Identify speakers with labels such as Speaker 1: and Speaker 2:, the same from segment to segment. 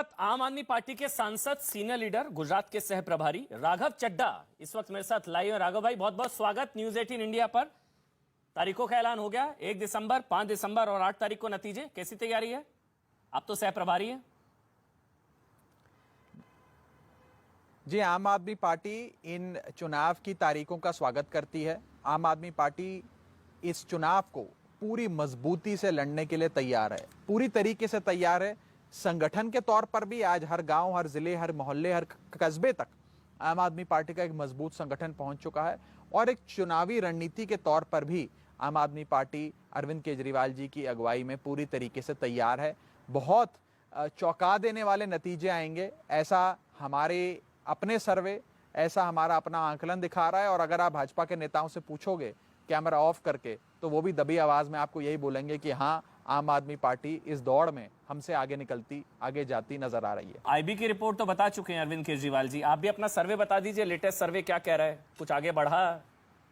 Speaker 1: साथ आम आदमी पार्टी के सांसद, सीनियर लीडर, गुजरात के सह प्रभारी राघव चड्ढा इस वक्त मेरे साथ लाइव हैं। राघव भाई, बहुत बहुत स्वागत न्यूज 18 इंडिया पर। तारीखों का ऐलान हो गया, 1 दिसंबर, 5 दिसंबर और 8 तारीख को नतीजे। कैसी तैयारी है? आप तो सह प्रभारी हैं।
Speaker 2: जी, आम आदमी पार्टी इन चुनाव की तारीखों का स्वागत करती है। आम आदमी पार्टी इस चुनाव को पूरी मजबूती से लड़ने के लिए तैयार है, पूरी तरीके से तैयार है। संगठन के तौर पर भी आज हर गांव, हर जिले, हर मोहल्ले, हर कस्बे तक आम आदमी पार्टी का एक मजबूत संगठन पहुंच चुका है। और एक चुनावी रणनीति के तौर पर भी आम आदमी पार्टी अरविंद केजरीवाल जी की अगुवाई में पूरी तरीके से तैयार है। बहुत चौंका देने वाले नतीजे आएंगे, ऐसा हमारे अपने सर्वे, ऐसा हमारा अपना आंकलन दिखा रहा है। और अगर आप भाजपा के नेताओं से पूछोगे कैमरा ऑफ करके, तो वो भी दबी आवाज में आपको यही बोलेंगे कि हाँ, आम आदमी पार्टी इस दौड़ में हमसे आगे निकलती, आगे जाती नजर आ रही है।
Speaker 1: आईबी की रिपोर्ट तो बता चुके हैं अरविंद केजरीवाल जी, आप भी अपना सर्वे बता दीजिए। लेटेस्ट सर्वे क्या कह रहा है? कुछ आगे बढ़ा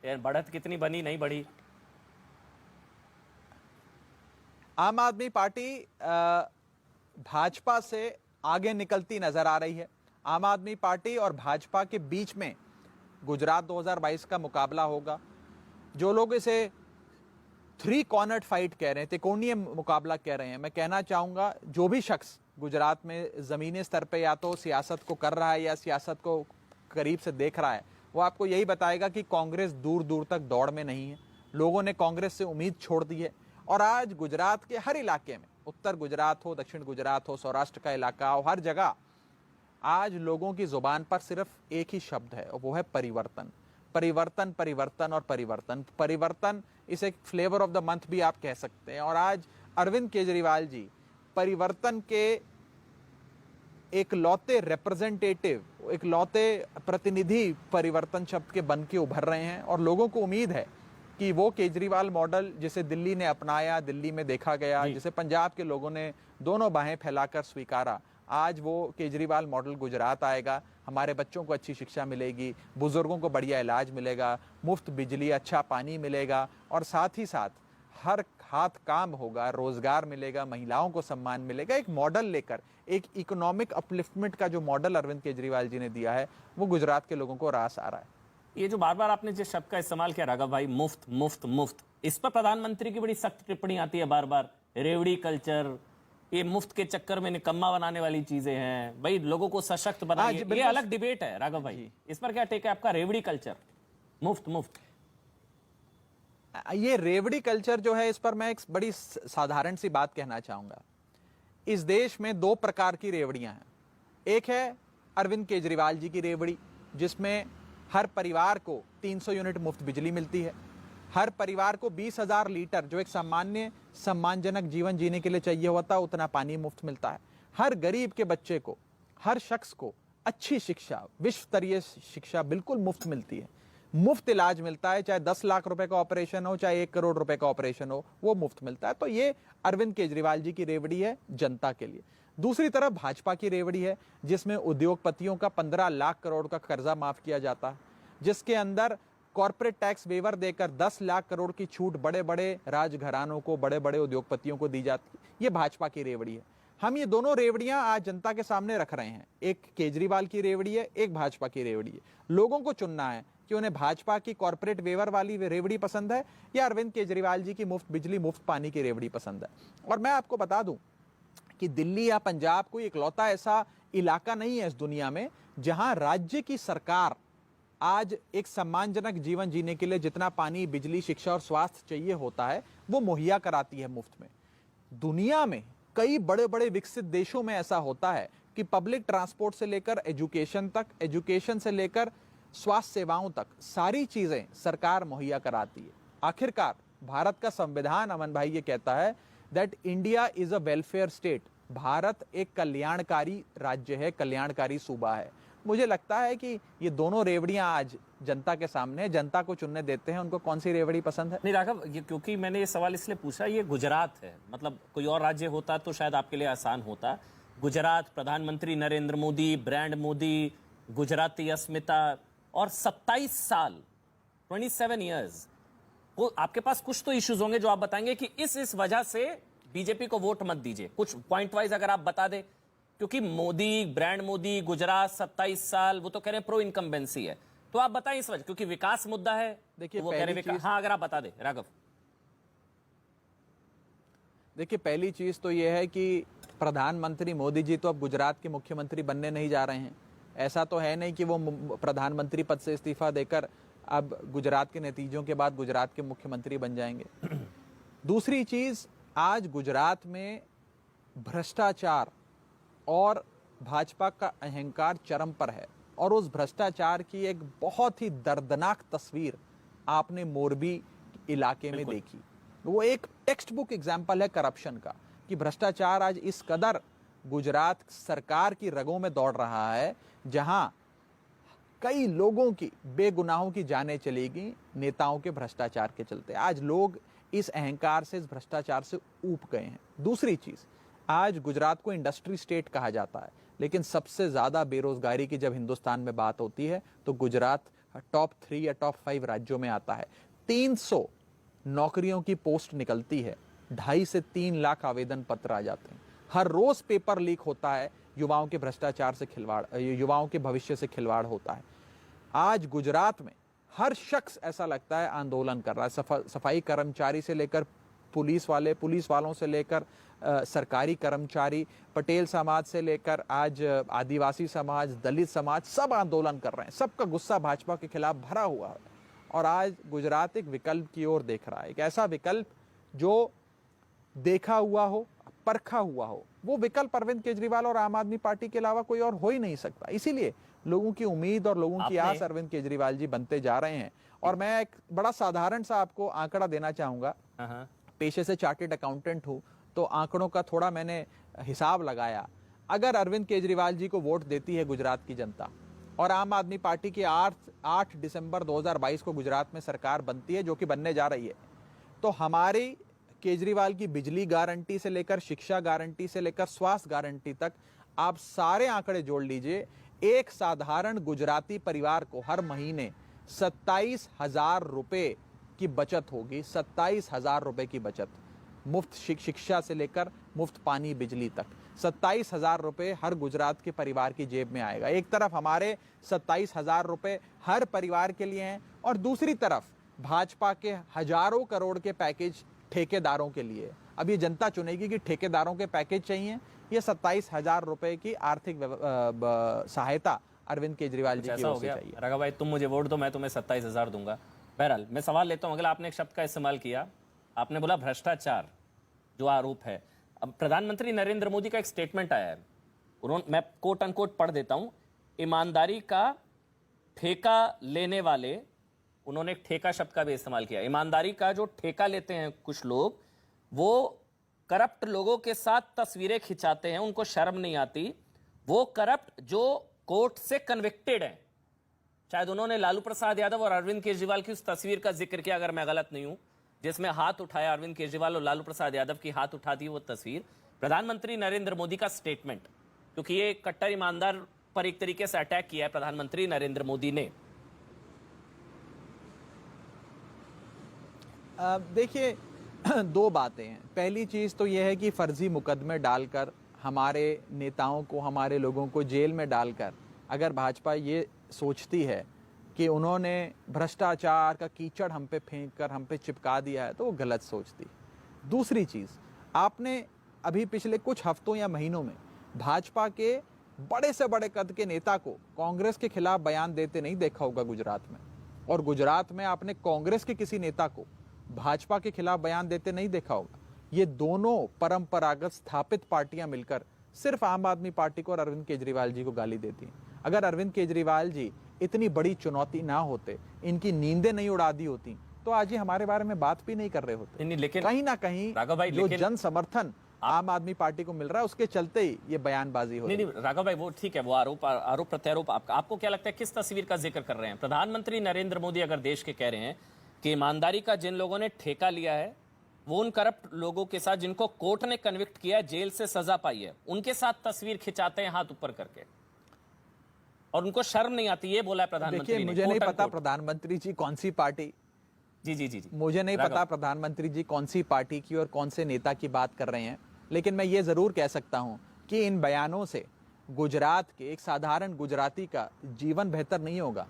Speaker 1: या बढ़त कितनी बनी, नहीं बढ़ी?
Speaker 2: आम आदमी पार्टी भाजपा से आगे निकलती नजर आ रही है। आम आदमी पार्टी और भाजपा के बीच में गुजरात 2022 का मुकाबला होगा। जो लोग इसे 3 कॉर्नर्ड फाइट कह रहे हैं, त्रिकोणीय मुकाबला कह रहे हैं, मैं कहना चाहूंगा जो भी शख्स गुजरात में जमीनी स्तर पे या तो सियासत को कर रहा है या सियासत को करीब से देख रहा है, वो आपको यही बताएगा कि कांग्रेस दूर दूर तक दौड़ में नहीं है। लोगों ने कांग्रेस से उम्मीद छोड़ दी है। और आज गुजरात के हर इलाके में, उत्तर गुजरात हो, दक्षिण गुजरात हो, सौराष्ट्र का इलाका हो, हर जगह आज लोगों की जुबान पर सिर्फ एक ही शब्द है और वो है परिवर्तन। परिवर्तन, परिवर्तन और परिवर्तन। परिवर्तन इसे एक फ्लेवर ऑफ द मंथ भी आप कह सकते हैं। और आज अरविंद केजरीवाल जी परिवर्तन के एक लौते रिप्रेजेंटेटिव, एक लौते प्रतिनिधि परिवर्तन शब्द के बन के उभर रहे हैं। और लोगों को उम्मीद है कि वो केजरीवाल मॉडल जिसे दिल्ली ने अपनाया, दिल्ली में देखा गया, जिसे पंजाब के लोगों ने दोनों बाहें फैलाकर स्वीकारा, आज वो केजरीवाल मॉडल गुजरात आएगा। हमारे बच्चों को अच्छी शिक्षा मिलेगी, बुजुर्गों को बढ़िया इलाज मिलेगा, मुफ्त बिजली, अच्छा पानी मिलेगा और साथ ही साथ हर हाथ काम होगा, रोजगार मिलेगा, महिलाओं को सम्मान मिलेगा। एक मॉडल लेकर, एक इकोनॉमिक अपलिफ्टमेंट का जो मॉडल अरविंद केजरीवाल जी ने दिया है, वो गुजरात के लोगों को रास आ रहा है।
Speaker 1: ये जो बार बार आपने जिस शब्द का इस्तेमाल किया राघव भाई, मुफ्त मुफ्त मुफ्त, इस पर प्रधानमंत्री की बड़ी सख्त टिप्पणी आती है बार बार। रेवड़ी कल्चर, ये मुफ्त के चक्कर में निकम्मा बनाने वाली चीजें हैं। भाई लोगों को सशक्त बनाइए, ये अलग डिबेट है राघव भाई। इस पर क्या टेक है आपका? रेवड़ी कल्चर, मुफ्त मुफ्त,
Speaker 2: ये रेवड़ी कल्चर जो है, इस पर मैं एक बड़ी साधारण सी बात कहना चाहूंगा। इस देश में 2 प्रकार की रेवड़ियां हैं। एक है अरविंद केजरीवाल जी की रेवड़ी, जिसमें हर परिवार को 300 यूनिट मुफ्त बिजली मिलती है। हर परिवार को 20,000 लीटर, जो एक सामान्य सम्मानजनक जीवन जीने के लिए चाहिए होता है, उतना पानी मुफ्त मिलता है। हर गरीब के बच्चे को, हर शख्स को अच्छी शिक्षा, विश्व स्तरीय शिक्षा बिल्कुल मुफ्त मिलती है। मुफ्त इलाज मिलता है, चाहे 10 लाख रुपए का ऑपरेशन हो, चाहे 1 करोड़ रुपए का ऑपरेशन हो, वो मुफ्त मिलता है। तो ये अरविंद केजरीवाल जी की रेवड़ी है जनता के लिए। दूसरी तरफ भाजपा की रेवड़ी है, जिसमें उद्योगपतियों का 15 लाख करोड़ का कर्जा माफ किया जाता है, जिसके अंदर कॉर्पोरेट टैक्स वेवर देकर 10 लाख करोड़ की छूट बड़े बड़े राजघरानों को, बड़े बड़े उद्योगपतियों को दी जाती है। ये भाजपा की रेवड़ी है। हम ये दोनों रेवड़ियां आज जनता के सामने रख रहे हैं। एक केजरीवाल की रेवड़ी है, एक भाजपा की रेवड़ी है। लोगों को चुनना है कि उन्हें भाजपा की कॉर्पोरेट वेवर वाली रेवड़ी पसंद है या अरविंद केजरीवाल जी की मुफ्त बिजली, मुफ्त पानी की रेवड़ी पसंद है। और मैं आपको बता दूं कि दिल्ली या पंजाब कोई इकलौता ऐसा इलाका नहीं है इस दुनिया में जहां राज्य की सरकार आज एक सम्मानजनक जीवन जीने के लिए जितना पानी, बिजली, शिक्षा और स्वास्थ्य चाहिए होता है, वो मुहैया कराती है मुफ्त में। दुनिया में कई बड़े बड़े विकसित देशों में ऐसा होता है कि पब्लिक ट्रांसपोर्ट से लेकर एजुकेशन तक, एजुकेशन से लेकर स्वास्थ्य सेवाओं तक सारी चीजें सरकार मुहैया कराती है। आखिरकार भारत का संविधान, अमन भाई, ये कहता है that India is a welfare state. Bharat एक कल्याणकारी राज्य है, कल्याणकारी सूबा है। मुझे लगता है कि ये दोनों रेवड़ियां आज जनता के सामने, जनता को चुनने देते हैं उनको कौन सी रेवड़ी पसंद है।
Speaker 1: नहीं राघव, ये क्योंकि मैंने ये सवाल इसलिए पूछा, ये गुजरात है, मतलब कोई और राज्य होता तो शायद आपके लिए आसान होता। गुजरात, प्रधानमंत्री नरेंद्र मोदी, ब्रांड मोदी, गुजराती अस्मिता और 27 साल, 27 ईयर्स, आपके पास कुछ तो इश्यूज होंगे जो आप बताएंगे कि इस वजह से बीजेपी को वोट मत दीजिए। कुछ पॉइंट वाइज अगर आप बता दें क्योंकि मोदी, ब्रांड मोदी, गुजरात 27 साल, वो तो कह रहे हैं प्रो इनकम्बेंसी है। तो आप बताएं इस वजह, क्योंकि विकास मुद्दा है।
Speaker 2: देखिए
Speaker 1: तो वो कह रहे हैं हाँ, अगर आप बता दें राघव।
Speaker 2: देखिए, पहली चीज तो यह है कि प्रधानमंत्री मोदी जी तो अब गुजरात के मुख्यमंत्री बनने नहीं जा रहे हैं। ऐसा तो है नहीं कि वो प्रधानमंत्री पद से इस्तीफा देकर अब गुजरात के नतीजों के बाद गुजरात के मुख्यमंत्री बन जाएंगे। दूसरी चीज, आज गुजरात में भ्रष्टाचार और भाजपा का अहंकार चरम पर है, और उस भ्रष्टाचार की एक बहुत ही दर्दनाक तस्वीर आपने मोरबी इलाके में देखी। वो एक टेक्स्ट बुक एग्जाम्पल है करप्शन का, कि भ्रष्टाचार आज इस कदर गुजरात सरकार की रगों में दौड़ रहा है, जहां कई लोगों की, बेगुनाहों की जानें चलेगी नेताओं के भ्रष्टाचार के चलते। आज लोग इस अहंकार से, इस भ्रष्टाचार से ऊब गए हैं। दूसरी चीज, आज गुजरात को इंडस्ट्री स्टेट कहा जाता है, लेकिन सबसे ज्यादा बेरोजगारी की जब हिंदुस्तान में बात होती है तो गुजरात टॉप 3 या टॉप 5 राज्यों में आता है। 300 नौकरियों की पोस्ट निकलती है, 2.5 से 3 लाख आवेदन पत्र आ जाते हैं। हर रोज पेपर लीक होता है, युवाओं के भ्रष्टाचार से खिलवाड़, युवाओं के भविष्य से खिलवाड़ होता है। आज गुजरात में हर शख्स ऐसा लगता है आंदोलन कर रहा है। सफाई कर्मचारी से लेकर पुलिस वालों से लेकर सरकारी कर्मचारी, पटेल समाज से लेकर आज आदिवासी समाज, दलित समाज, सब आंदोलन कर रहे हैं। सबका गुस्सा भाजपा के खिलाफ भरा हुआ है। और आज गुजरात एक विकल्प की ओर देख रहा है, एक ऐसा विकल्प जो देखा हुआ हो, परखा हुआ हो। वो विकल्प अरविंद केजरीवाल और आम आदमी पार्टी के अलावा कोई और हो ही नहीं सकता। इसीलिए लोगों की उम्मीद और लोगों की आस अरविंद केजरीवाल जी बनते जा रहे हैं। और मैं एक बड़ा साधारण सा आपको आंकड़ा देना चाहूंगा। पेशे से चार्टेड अकाउंटेंट हूं, तो आंकड़ों का थोड़ा मैंने हिसाब लगाया। अगर अरविंद केजरीवाल जी को वोट देती है गुजरात की जनता, और आम आदमी पार्टी की 8 दिसंबर 2022 को गुजरात में सरकार बनती है, जो कि बनने जा रही है, तो हमारी केजरीवाल की बिजली गारंटी से लेकर, शिक्षा गारंटी से लेकर, स्वास्थ्य गारंटी तक, आप सारे आंकड़े जोड़ लीजिए, एक साधारण गुजराती परिवार को हर महीने 27,000 रुपए की बचत होगी। 27,000 रुपए की बचत, मुफ्त शिक्षा से लेकर मुफ्त पानी बिजली तक। 27,000 रुपए हर गुजरात के परिवार की जेब में आएगा। एक तरफ हमारे 27,000 रुपए हर परिवार के लिए हैं, और दूसरी तरफ भाजपा के हजारों करोड़ के पैकेज ठेकेदारों के लिए। अब ये जनता चुनेगी कि ठेकेदारों के पैकेज चाहिए, ये 27,000 रुपए की आर्थिक सहायता अरविंद केजरीवाल जी की ओर से चाहिए।
Speaker 1: राघव भाई, तुम मुझे वोट दो, मैं तुम्हें 27,000 दूंगा। बहरहाल मैं सवाल लेता हूं। अगला, आपने एक शब्द का इस्तेमाल किया, आपने बोला भ्रष्टाचार जो आरोप है। अब प्रधानमंत्री नरेंद्र मोदी का एक स्टेटमेंट आया है, उन्होंने, मैं कोट अनकोट पढ़ देता हूं, ईमानदारी का ठेका लेने वाले, उन्होंने एक ठेका शब्द का भी इस्तेमाल किया। ईमानदारी का जो ठेका लेते हैं कुछ लोग, वो करप्ट लोगों के साथ तस्वीरें खिंचाते हैं, उनको शर्म नहीं आती। वो करप्ट जो कोर्ट से कन्विक्टेड हैं, शायद उन्होंने लालू प्रसाद यादव और अरविंद केजरीवाल की उस तस्वीर का जिक्र किया, अगर मैं गलत नहीं हूं, जिसमें हाथ उठाया अरविंद केजरीवाल और लालू प्रसाद यादव की हाथ उठाती वो तस्वीर। प्रधानमंत्री नरेंद्र मोदी का स्टेटमेंट, क्योंकि ये कट्टर ईमानदार पर एक तरीके से अटैक किया है प्रधानमंत्री नरेंद्र मोदी ने।
Speaker 2: देखिए, दो बातें हैं। पहली चीज तो यह है कि फर्जी मुकदमे डालकर हमारे नेताओं को, हमारे लोगों को जेल में डालकर अगर भाजपा ये सोचती है कि उन्होंने भ्रष्टाचार का कीचड़ हम पे फेंक कर हम पे चिपका दिया है, तो वो गलत सोचती। दूसरी चीज, आपने अभी पिछले कुछ हफ्तों या महीनों में भाजपा के बड़े से बड़े कद के नेता को कांग्रेस के खिलाफ बयान देते नहीं देखा होगा गुजरात में। और गुजरात में आपने कांग्रेस के किसी नेता को भाजपा के खिलाफ बयान देते नहीं देखा होगा। ये दोनों परंपरागत स्थापित पार्टियां मिलकर सिर्फ आम आदमी पार्टी को और अरविंद केजरीवाल जी को गाली देती हैं। अगर अरविंद केजरीवाल जी इतनी बड़ी चुनौती ना होते, इनकी नींदें नहीं उड़ा दी होती, तो आज ये हमारे बारे में बात भी नहीं कर रहे होते।
Speaker 1: नहीं, लेकिन
Speaker 2: कहीं ना कहीं जो जन समर्थन आम आदमी पार्टी को मिल रहा है, उसके चलते ही ये बयानबाजी हो रही है।
Speaker 1: नहीं राघव भाई, वो ठीक है, वो आरोप प्रत्यारोप आपको क्या लगता है किस तस्वीर का जिक्र कर रहे हैं? प्रधानमंत्री नरेंद्र मोदी अगर देश के कह रहे हैं कि ईमानदारी का जिन लोगों ने ठेका लिया है, वो उन करप्ट लोगों के साथ जिनको कोर्ट ने कन्विक्ट किया है, जेल से सजा पाई है, उनके साथ तस्वीर खिंचाते हैं हाथ ऊपर करके, और उनको शर्म नहीं आती, ये बोला है प्रधानमंत्री ने।
Speaker 2: मुझे नहीं पता प्रधानमंत्री जी कौन सी पार्टी,
Speaker 1: जी
Speaker 2: मुझे नहीं पता प्रधानमंत्री जी कौन सी पार्टी की और कौन से नेता की बात कर रहे हैं, लेकिन मैं ये जरूर कह सकता हूं कि इन बयानों से गुजरात के एक साधारण गुजराती का जीवन बेहतर नहीं होगा,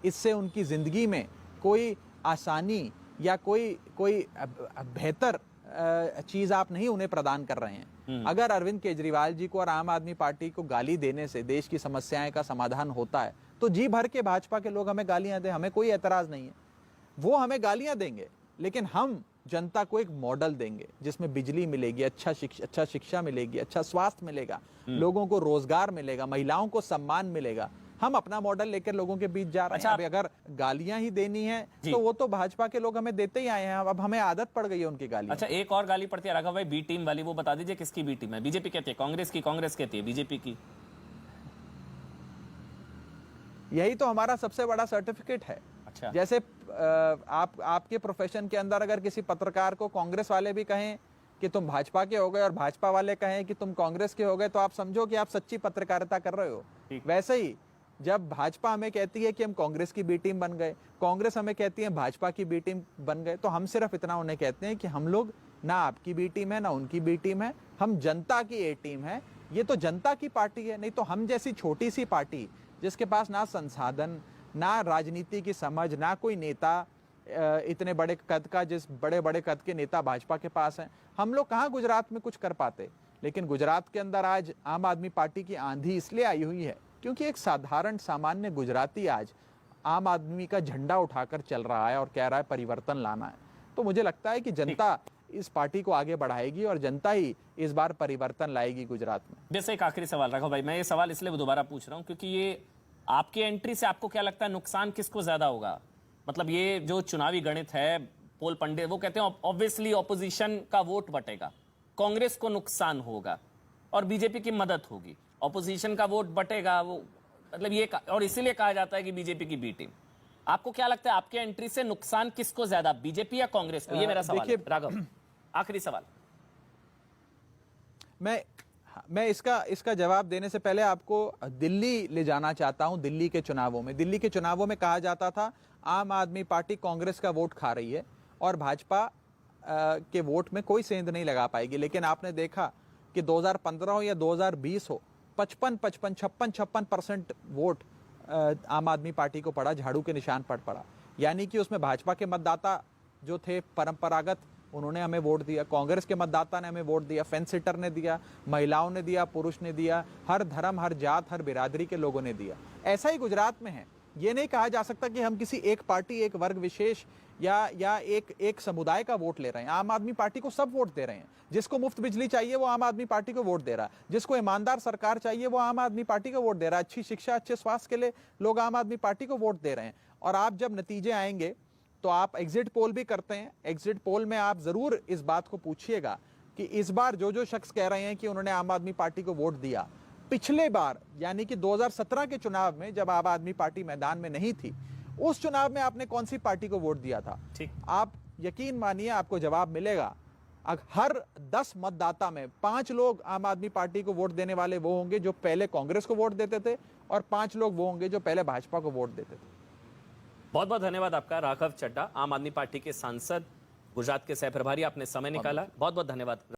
Speaker 2: इससे उनकी जिंदगी में कोई आसानी या कोई बेहतर चीज आप नहीं उन्हें प्रदान कर रहे हैं। अगर अरविंद केजरीवाल जी को और आम आदमी पार्टी को गाली देने से देश की समस्याएं का समाधान होता है तो जी भर के भाजपा के लोग हमें गालियां दें, हमें कोई एतराज नहीं है। वो हमें गालियां देंगे, लेकिन हम जनता को एक मॉडल देंगे जिसमें बिजली मिलेगी, अच्छा शिक्षा मिलेगी, अच्छा स्वास्थ्य मिलेगा, लोगों को रोजगार मिलेगा, महिलाओं को सम्मान मिलेगा। हम अपना मॉडल लेकर लोगों के बीच जा रहे हैं। अब अगर गालियां ही देनी है तो वो तो भाजपा के लोग हमें देते ही आए हैं, अब हमें आदत पड़ गई है उनकी गाली।
Speaker 1: अच्छा, एक और गाली पड़ती है राघव भाई, बी टीम वाली, वो बता दीजिए किसकी बी टीम है? बीजेपी कहती है, कांग्रेस की, कांग्रेस कहती है बीजेपी की।
Speaker 2: यही तो हमारा सबसे बड़ा सर्टिफिकेट है।
Speaker 1: अच्छा,
Speaker 2: जैसे आपके प्रोफेशन के अंदर अगर किसी पत्रकार को कांग्रेस वाले भी कहें कि तुम भाजपा के हो गए और भाजपा वाले कहें कि तुम कांग्रेस के हो गए, तो आप समझो कि आप सच्ची पत्रकारिता कर रहे हो। वैसे ही जब भाजपा हमें कहती है कि हम कांग्रेस की बी टीम बन गए, कांग्रेस हमें कहती है भाजपा की बी टीम बन गए, तो हम सिर्फ इतना उन्हें कहते हैं कि हम लोग ना आपकी बी टीम है ना उनकी बी टीम है, हम जनता की ए टीम है। ये तो जनता की पार्टी है, नहीं तो हम जैसी छोटी सी पार्टी जिसके पास ना संसाधन, ना राजनीति की समझ, ना कोई नेता इतने बड़े कद का, जिस बड़े बड़े कद के नेता भाजपा के पास हैं, हम लोग कहाँ गुजरात में कुछ कर पाते। लेकिन गुजरात के अंदर आज आम आदमी पार्टी की आंधी इसलिए आई हुई है क्योंकि एक साधारण सामान्य गुजराती आज आम आदमी का झंडा उठाकर चल रहा है और कह रहा है परिवर्तन लाना है। तो मुझे लगता है कि जनता इस पार्टी को आगे बढ़ाएगी और जनता ही इस बार परिवर्तन लाएगी गुजरात में।
Speaker 1: जैसे एक आखिरी सवाल राघव भाई, मैं ये सवाल इसलिए दोबारा पूछ रहा हूं क्योंकि ये आपकी एंट्री से आपको क्या लगता है नुकसान किसको ज्यादा होगा? मतलब ये जो चुनावी गणित है, पोल पंडित वो कहते हैं ऑब्वियसली ऑपोजिशन का वोट बटेगा, कांग्रेस को नुकसान होगा और बीजेपी की मदद होगी। ऑपोजिशन का वोट बटेगा, वो मतलब ये और इसीलिए कहा जाता है कि बीजेपी की बी टीम। आपको क्या लगता है आपके एंट्री से नुकसान किसको ज्यादा, बीजेपी या कांग्रेस को? ये मेरा सवाल है राघव, आखिरी सवाल।
Speaker 2: मैं इसका जवाब देने से पहले आपको दिल्ली ले जाना चाहता हूं। दिल्ली के चुनावों में कहा जाता था आम आदमी पार्टी कांग्रेस का वोट खा रही है और भाजपा के वोट में कोई सेंध नहीं लगा पाएगी। लेकिन आपने देखा कि 2015 हो या 2020 हो, 56% वोट आम आदमी पार्टी को पड़ा, झाड़ू के निशान पर पड़ा। यानी कि उसमें भाजपा के मतदाता जो थे परंपरागत, उन्होंने हमें वोट दिया, कांग्रेस के मतदाता ने हमें वोट दिया, फेंस सिटर ने दिया, महिलाओं ने दिया, पुरुष ने दिया, हर धर्म, हर जात, हर बिरादरी के लोगों ने दिया। ऐसा ही गुजरात में है। ये नहीं कहा जा सकता कि हम किसी एक पार्टी, एक वर्ग विशेष या एक समुदाय का वोट ले रहे हैं। आम आदमी पार्टी को सब वोट दे रहे हैं। जिसको मुफ्त बिजली चाहिए वो आम आदमी पार्टी को वोट दे रहा है, जिसको ईमानदार सरकार चाहिए वो आम आदमी पार्टी को वोट दे रहा है, अच्छी शिक्षा, अच्छे स्वास्थ्य के लिए लोग आम आदमी पार्टी को वोट दे रहे हैं। और आप जब नतीजे आएंगे तो आप एग्जिट पोल भी करते हैं, एग्जिट पोल में आप जरूर इस बात को पूछिएगा कि इस बार जो शख्स कह रहे हैं कि उन्होंने आम आदमी पार्टी को वोट दिया, पिछले बार यानी कि 2017 के चुनाव में जब आम आदमी पार्टी मैदान में नहीं थी, उस चुनाव में आपने कौन सी पार्टी को वोट दिया था? ठीक, आप यकीन मानिए आपको जवाब मिलेगा। हर 10 मतदाता में 5 लोग आम आदमी पार्टी को वोट देने वाले वो होंगे जो पहले कांग्रेस को वोट देते थे और 5 लोग वो होंगे जो पहले भाजपा को वोट देते थे।
Speaker 1: बहुत बहुत धन्यवाद आपका राघव चड्ढा, आम आदमी पार्टी के सांसद, गुजरात के सह प्रभारी, आपने समय निकाला। बहुत बहुत धन्यवाद।